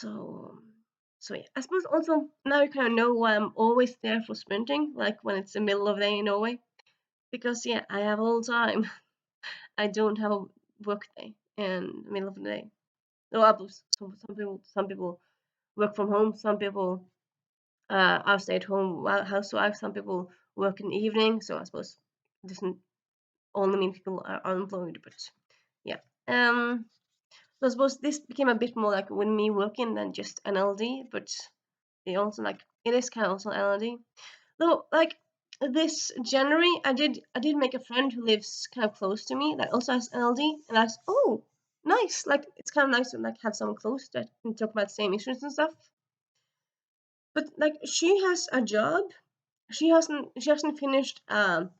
So yeah, I suppose also now you kind of know why I'm always there for sprinting, like when it's the middle of the day in Norway, because yeah, I have all time. I don't have a work day in the middle of the day. No, some people work from home. Some people are stay at home housewives. Some people work in the evening. So I suppose it doesn't only mean people are unemployed, but yeah. So I suppose this became a bit more like with me working than just NLD, but it also, like, it is kind of also NLD. Though, like, this January, I did make a friend who lives kind of close to me that also has NLD, and I was, oh, nice. Like, it's kind of nice to, like, have someone close that can talk about the same issues and stuff. But, like, she has a job. She hasn't finished a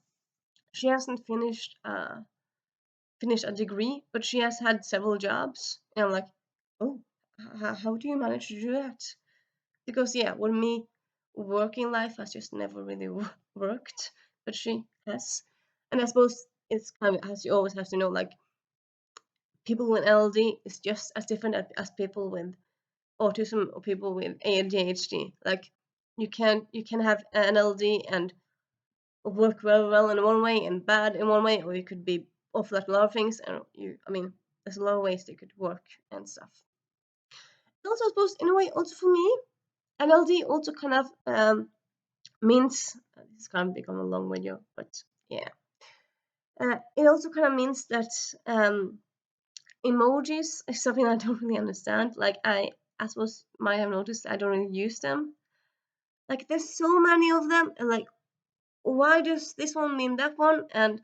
degree, but she has had several jobs, and I'm like, oh, how do you manage to do that? Because yeah, with me, working life has just never really worked, but she has. And I suppose it's kind of, as you always have to know, like, people with LD is just as different as people with autism or people with ADHD. Like, you can have an LD and work very well in one way and bad in one way, or you could be awful at a lot of things, and I mean, there's a lot of ways they could work and stuff. And also, I suppose, in a way, also for me, NLD also kind of means, this is kind of become a long video, but yeah, it also kind of means that emojis is something I don't really understand. Like, I suppose might have noticed I don't really use them. Like, there's so many of them, and like, why does this one mean that one? And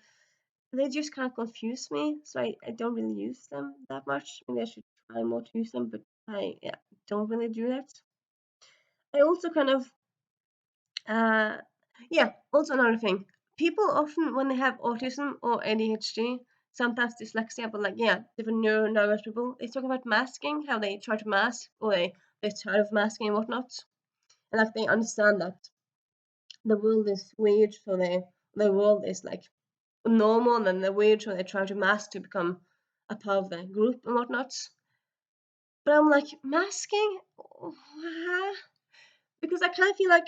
they just kind of confuse me, so I don't really use them that much. Maybe I should try more to use them, but I, yeah, don't really do that. I also kind of, uh, yeah, also another thing. People often, when they have autism or ADHD, sometimes dyslexia, but like, yeah, different neurodiverse people, they talk about masking, how they try to mask, or they're tired of masking and whatnot. And like, they understand that the world is weird, so the world is like normal, and the weird, so they try to mask to become a part of the group and whatnot. But I'm like, masking? Because I kind of feel like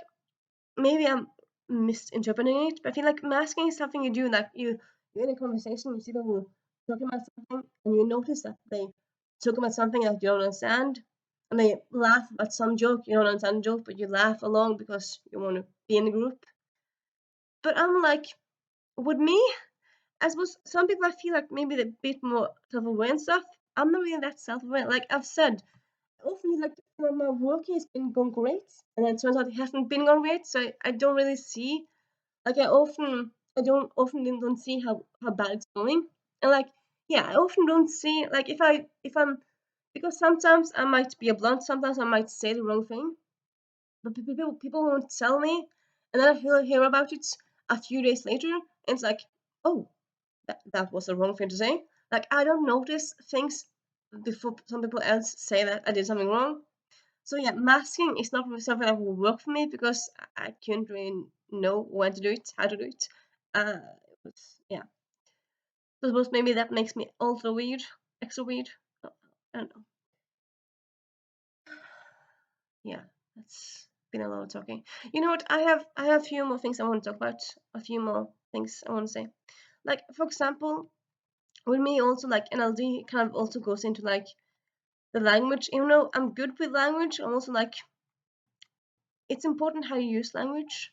maybe I'm misinterpreting it, but I feel like masking is something you do, like, you're in a conversation, you see people talking about something, and you notice that they talk about something that you don't understand, and they laugh about some joke, you don't understand the joke, but you laugh along because you want to be in the group. But I'm like, with me, I suppose some people, I feel like maybe they're a bit more self-aware and stuff. I'm not really that self-aware. Like I've said, often, like, when my work has been going great, and then it turns out it hasn't been going great, so I don't really see, like, I don't see how bad it's going. And like, yeah, I often don't see, like, if I'm, because sometimes I might be blunt, sometimes I might say the wrong thing, but people won't tell me, and then I hear about it a few days later, and it's like, oh, that was the wrong thing to say. Like, I don't notice things before some people else say that I did something wrong. So yeah, masking is not really something that will work for me, because I couldn't really know when to do it, how to do it. Yeah. So I suppose maybe that makes me also weird, extra weird. I don't know. Yeah, that's been a lot of talking. You know what? I have a few more things I want to talk about. A few more things I want to say. like for example, with me also like NLD kind of also goes into like the language. Even though I'm good with language, I'm also like it's important how you use language,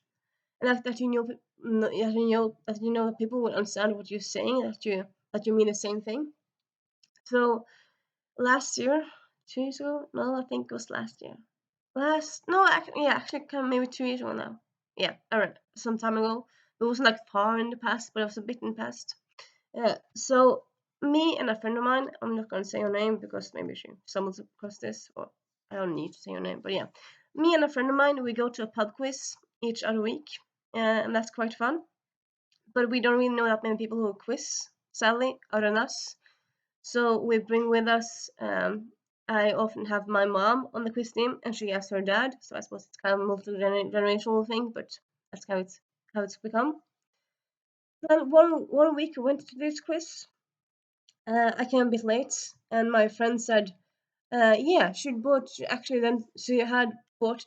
and like that you know that people will understand what you're saying, that you mean the same thing. So last year, 2 years ago, no, I think it was last year. No, actually, yeah, actually, kind of maybe 2 years ago now. Yeah, around some time ago. It wasn't like far in the past, but it was a bit in the past. Yeah, so me and a friend of mine, I'm not gonna say her name because maybe she stumbles across this, or I don't need to say her name, but yeah, me and a friend of mine, we go to a pub quiz each other week, and that's quite fun. But we don't really know that many people who quiz, sadly, other than us. So we bring with us. I often have my mom on the quiz team, and she has her dad. So I suppose it's kind of a multi-generational thing, but that's how it's become. Then one week we went to this quiz. I came a bit late, and my friend said, "Yeah, she had bought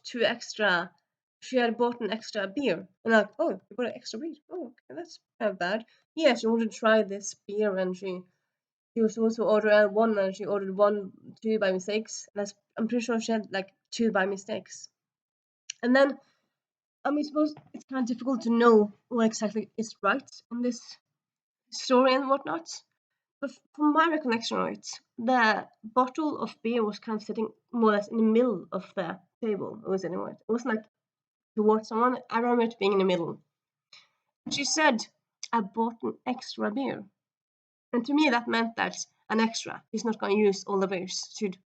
two extra. She had bought an extra beer." And I'm like, "Oh, you bought an extra beer? Oh, okay, that's not bad." Yeah, she wanted to try this beer, and she was supposed to order one, and she ordered two by mistakes. And I'm pretty sure she had like two by mistakes. And then I mean, suppose it's kind of difficult to know what exactly is right in this story and whatnot. But from my recollection of it, the bottle of beer was kind of sitting more or less in the middle of the table. It was anyway. It wasn't like towards someone. I remember it being in the middle. She said, "I bought an extra beer," and to me that meant that an extra. She's not going to use all the beers. She'd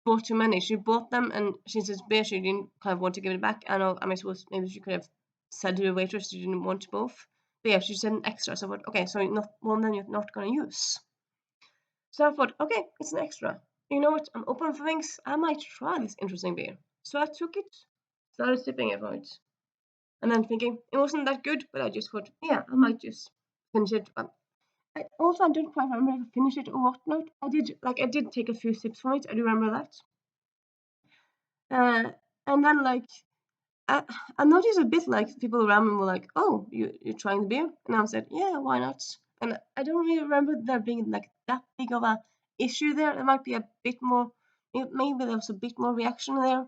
bought too many. She bought them, and since it's beer, she didn't kind of want to give it back. I know. I mean, I suppose maybe she could have said to the waitress she didn't want both. But yeah, she said an extra. So I thought, okay, so not one then you're not going to use. So I thought, okay, it's an extra. You know what? I'm open for things. I might try this interesting beer. So I took it, started sipping it, right? And then thinking it wasn't that good, but I just thought, yeah, I might just finish it. I don't quite remember if I finished it or whatnot. I did take a few sips from it. I do remember that. And then I, I noticed a bit like people around me were like, "Oh, you're trying the beer?" And I said, "Yeah, why not?" And I don't really remember there being like that big of a issue there. There might be a bit more. Maybe there was a bit more reaction there.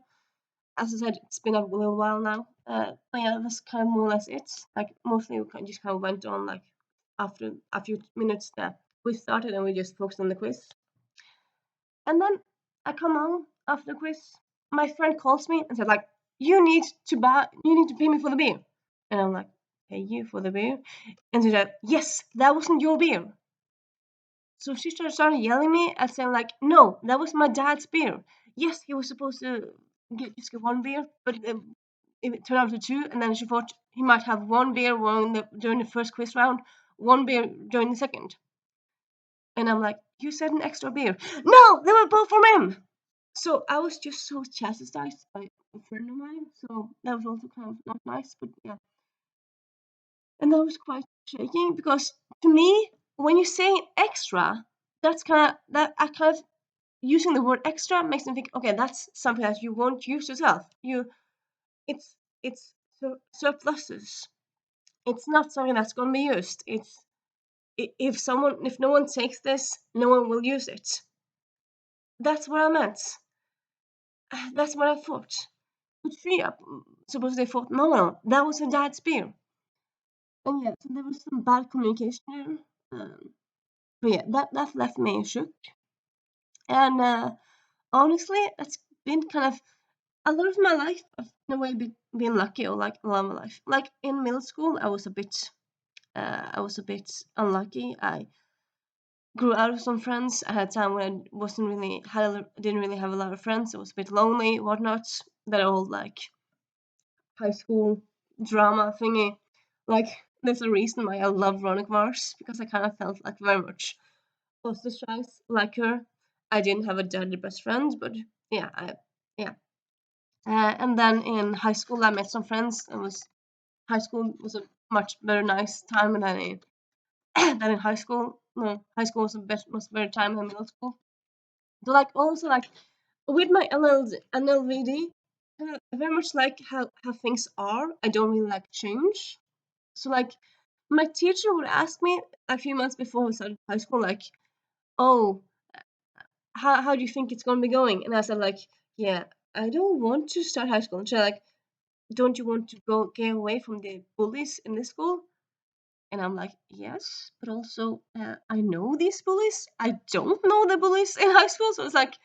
As I said, it's been a little while now. But yeah, that's kind of more or less it. Like mostly we just kind of went on like after a few minutes that we started and we just focused on the quiz. And then I come home after the quiz. My friend calls me and said, like, you need to pay me for the beer. And I'm like, pay you for the beer? And she said, yes, that wasn't your beer. So she started yelling at me and saying, like, no, that was my dad's beer. Yes, he was supposed to just get one beer, but it turned out to two. And then she thought he might have one beer during the first quiz round, one beer during the second. And I'm like, you said an extra beer. No, they were both from him. So I was just so chastised by a friend of mine. So that was also kind of not nice, but yeah. And that was quite shaking because to me, when you say extra, that's kind of that I kind of using the word extra makes me think, okay, that's something that you won't use yourself. It's surpluses. It's not something that's going to be used. If no one takes this, no one will use it. That's what I meant. That's what I thought. But she supposedly thought, no, that was her dad's beer. And yeah, so there was some bad communication there. But yeah, that left me shook. And honestly, it's been kind of a lot of my life. I've in a way been lucky, or like a lot of my life. Like in middle school, I was a bit unlucky. I grew out of some friends. I had a time when didn't really have a lot of friends. I was a bit lonely, whatnot. That all like high school drama thingy. Like, there's a reason why I love Veronica Mars, because I kind of felt like very much ostracized like her. I didn't have a daddy best friend, but yeah, yeah. And then in high school, I met some friends. High school was a much better, nice time than in high school. No, high school was a better time than middle school. So like also like with my NLVD, I very much like how things are. I don't really like change. So like my teacher would ask me a few months before I started high school, like, "Oh, how do you think it's gonna be going?" And I said, like, "Yeah, I don't want to start high school." And she's like, "Don't you want to go get away from the bullies in this school?" And I'm like, "Yes, but also I know these bullies. I don't know the bullies in high school." So it's like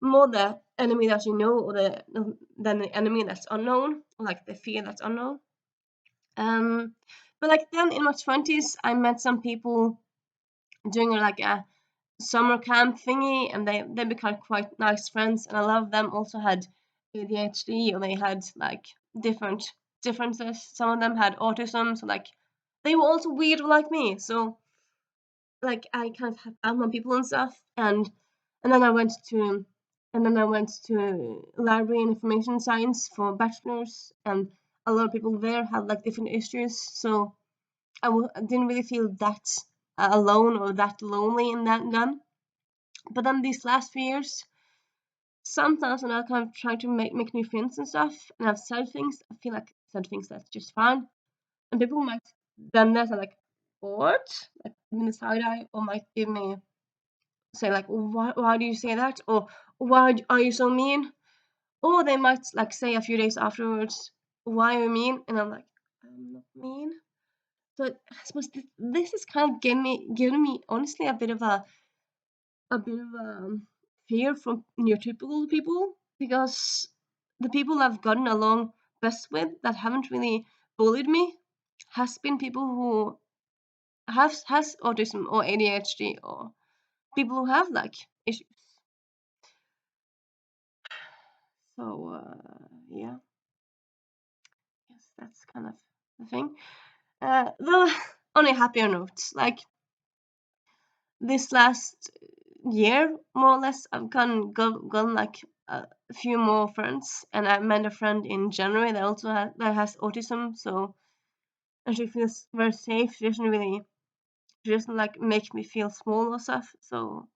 more the enemy that you know, or than the enemy that's unknown, or like the fear that's unknown. Um, but like then in my 20s, I met some people doing like a summer camp thingy, and they became quite nice friends, and a lot of them also had ADHD, or they had like different differences. Some of them had autism, so like they were also weird like me. So like I kind of found my people and stuff, and then I went to library and information science for bachelor's, and a lot of people there had like different issues, so I didn't really feel that alone or that lonely in that then. But then these last few years, sometimes when I kind of try to make new friends and stuff, and I've said things, I feel like I said things that's just fine, and people might then they're like, "What?" Like give me the side eye, or might give me say like, why do you say that?" Or "Why are you so mean?" Or they might like say a few days afterwards, "Why are you mean?" And I'm like, "I'm not mean." So I suppose this is kind of giving me honestly a bit of fear from neurotypical people, because the people I've gotten along best with that haven't really bullied me has been people who has autism or ADHD, or people who have like issues. So yeah, yes, that's kind of the thing. Though on a happier note, like this last year, more or less, I've gone like a few more friends, and I met a friend in January that also has autism. So, and she feels very safe. She doesn't like make me feel small or stuff. So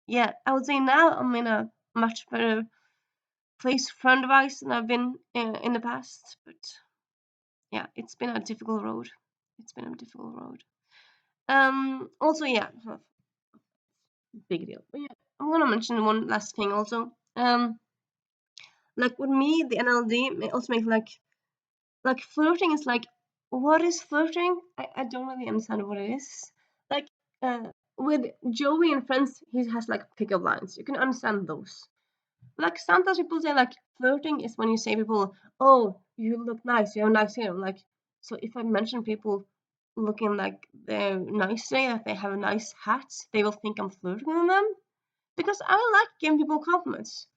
yeah, I would say now I'm in a much better place friend-wise than I've been in the past. But yeah, it's been a difficult road. It's been a difficult road. Also, yeah, big deal. But yeah, I'm gonna mention one last thing also. Like with me, the NLD also makes like flirting is like, what is flirting? I don't really understand what it is. Like with Joey and friends, he has like pickup lines. You can understand those. Like sometimes people say like flirting is when you say people, "Oh, you look nice, you have nice hair." Like, so if I mention people looking like they're nice today, like they have a nice hat, they will think I'm flirting with them, because I like giving people compliments.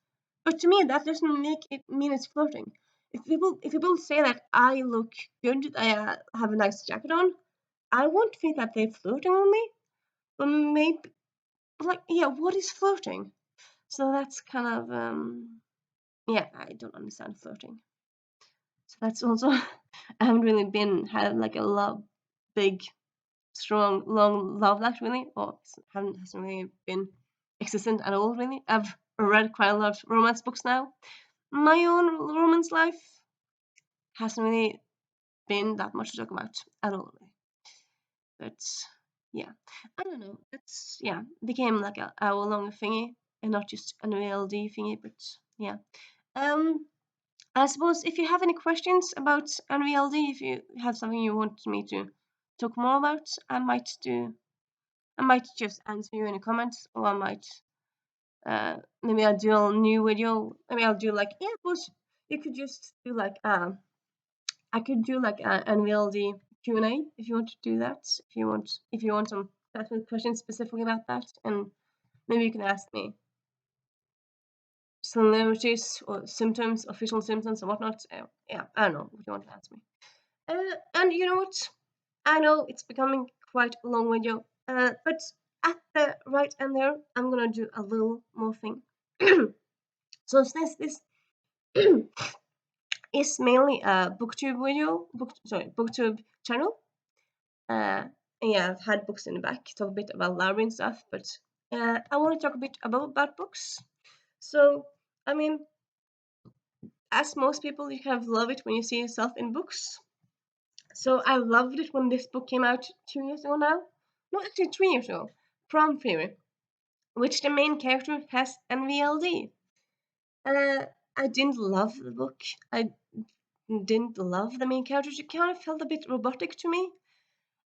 But to me, that doesn't make it mean it's flirting. If people say that I look good, I have a nice jacket on, I won't think that they're flirting with me. But maybe, like, yeah, what is flirting? So that's kind of yeah, I don't understand flirting. So that's also I haven't really had like a big, strong, long love life really, or hasn't really been existent at all really. I've read quite a lot of romance books now. My own romance life hasn't really been that much to talk about at all really. But yeah, I don't know. It's yeah, became like a hour long thingy, and not just an NVLD thingy. But yeah, um, I suppose if you have any questions about NVLD, if you have something you want me to talk more about, I might just answer you in the comments, or I might maybe I'll do a new video. Maybe I'll do like, yeah, but you could just do like I could do like an NVLD Q&A if you want to do that. If you want some questions specifically about that, and maybe you can ask me similarities or symptoms, official symptoms or whatnot. Yeah, I don't know what you want to ask me. And you know what? I know it's becoming quite a long video, but at the right end there, I'm gonna do a little more thing. So since this is mainly a booktube channel. Uh, and yeah, I've had books in the back, talk a bit about library and stuff, but I want to talk a bit about books. So, I mean, as most people, you kind of love it when you see yourself in books. So I loved it when this book came out 2 years ago now. No, actually 3 years ago. Prom Theory, which the main character has NVLD. I didn't love the book. I didn't love the main characters. It kind of felt a bit robotic to me.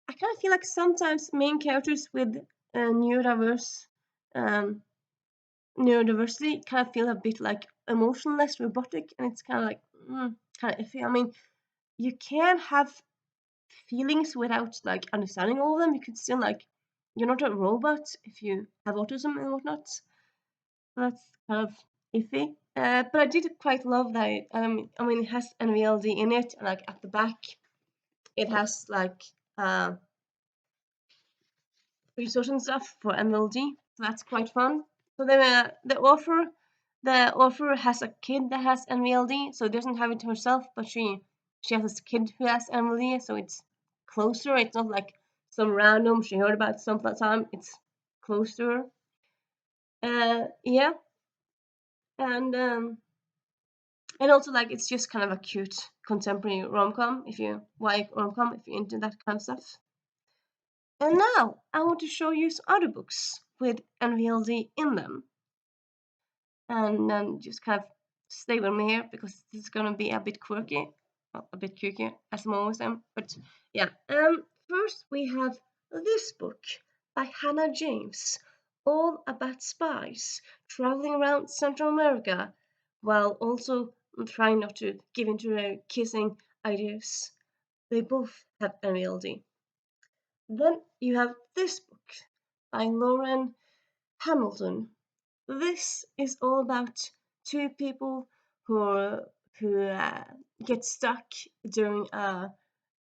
I kind of feel like sometimes main characters with neurodiverse neurodiversity kind of feel a bit like emotionless, robotic, and it's kind of like kind of iffy. I mean, you can have feelings without like understanding all of them. You could still like you're not a robot if you have autism and whatnot. So that's kind of iffy. But I did quite love that. I mean, it has NVLD in it, and like at the back, it has like resource and stuff for NVLD. So that's quite fun. So the author has a kid that has NVLD, so it doesn't have it herself, but she has this kid who has NVLD, so it's closer. It's not like some random she heard about some time. It's close to her. Yeah, and also like it's just kind of a cute contemporary rom-com if you like rom-com if you're into that kind of stuff. And now I want to show you some other books with NVLD in them. And then just kind of stay with me here because this is gonna be a bit quirky. Well, a bit kooky as I'm always am. But yeah. First we have this book by Hannah James, all about spies traveling around Central America while also trying not to give in to their kissing ideas. They both have NVLD. Then you have this book by Lauren Hamilton. This is all about two people who get stuck during a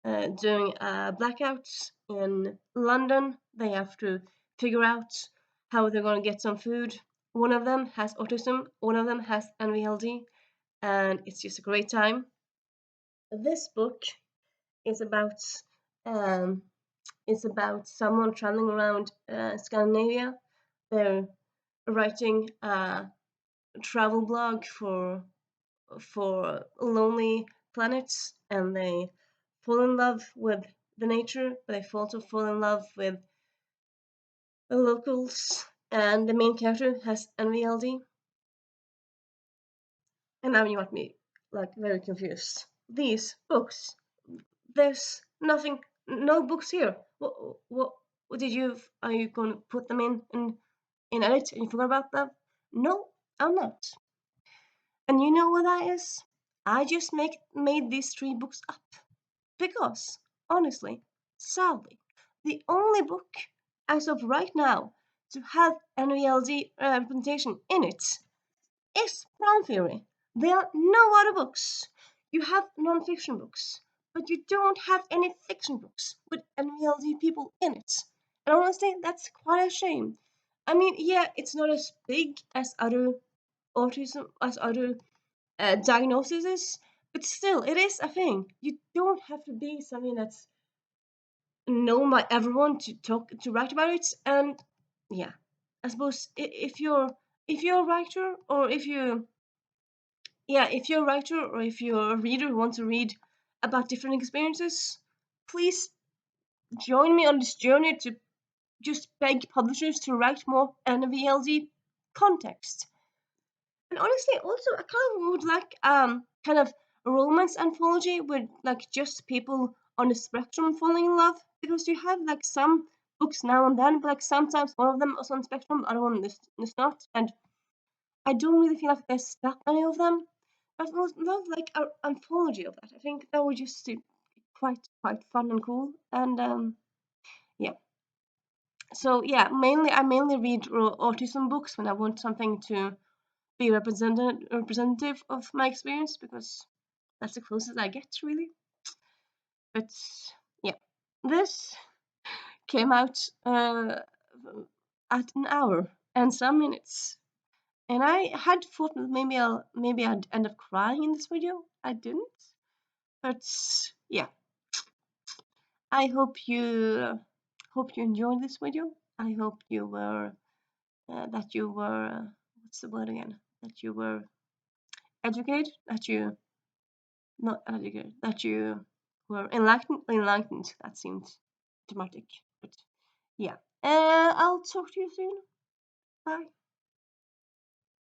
blackout in London. They have to figure out how they're going to get some food. One of them has autism, one of them has NVLD, and it's just a great time. This book is about um, someone traveling around Scandinavia. They're writing a travel blog for lonely planets, and they fall in love with the nature, but they also fall in love with the locals. And the main character has NVLD. And now you want me like very confused. These books, there's nothing, no books here. What did you? Are you going to put them in edit and you forgot about them? No, I'm not. And you know what that is? I just made these 3 books up because, honestly, sadly, the only book as of right now to have NVLD representation in it is Prom Theory. There are no other books. You have non-fiction books, but you don't have any fiction books with NVLD people in it. And honestly, that's quite a shame. I mean, yeah, it's not as big as other autism, as other diagnoses, but still, it is a thing. You don't have to be something that's known by everyone to write about it. And yeah, I suppose if you're a writer, or if you're a reader who wants to read about different experiences, please join me on this journey to just beg publishers to write more NVLD context. And honestly, also I kind of would like kind of a romance anthology with like just people on the spectrum falling in love, because you have like some books now and then, but like sometimes one of them is on the spectrum, the other one is not, and I don't really feel like there's that many of them. I would love like an anthology of that. I think that would just be quite fun and cool. And yeah. So yeah, I mainly read autism books when I want something to be representative of my experience, because that's the closest I get really. But yeah, this came out at an hour and some minutes, and I had thought that maybe I'd end up crying in this video. I didn't, but yeah, I hope you enjoyed this video. I hope you were that you were what's the word again? That you were educated. That you not educated. That you were enlightened. That seemed dramatic, but yeah. I'll talk to you soon. Bye.